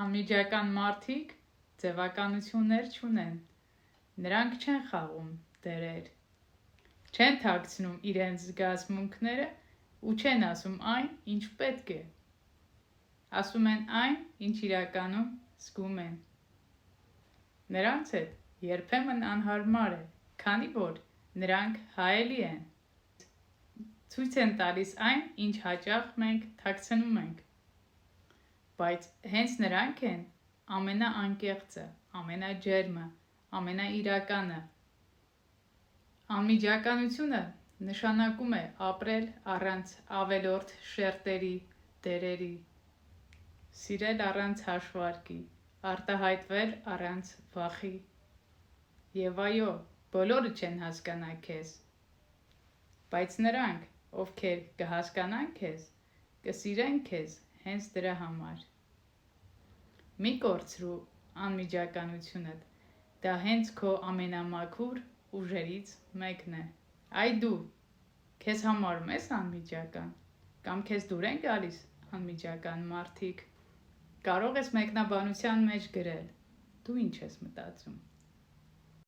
Անմիջական մարդիկ ձևականություններ չունեն, նրանք չեն խաղում դերեր, չեն թաքցնում իրենց զգացմունքները ու չեն ասում այն, ինչ պետք է, ասում են այն, ինչ իրականում զգում են։ Նրանց հետ երբեմն անհարմար է, քանի որ նրանք հայելի են, ցույց են տալիս այն, ինչ հաճախ մենք թաքցնում ենք, բայց հենց նրանք են ամենաանկեղծը, ամենաջերմը, ամենաիրականը։ Անմիջականությունը նշանակում է ապրել առանց ավելորդ շերտերի, դերերի, սիրել առանց հաշվարկի, արտահայտվել առանց վախի։ Եվ այո, բոլորը չեն հասկանա քեզ, բայց նրանք, ովքեր կհասկանան քեզ, կսիրեն քեզ հենց դրա համար։ Մի կորցրու անմիջականությունդ, դա հենց քո ամենամաքուր ուժերից մեկն է։ Այ դու, քեզ համարում ես անմիջական, կամ քեզ դուր են գալիս անմիջական մարդիկ, կարող ես մեկնաբանության մեջ գրել, դու ինչ ես մտածում։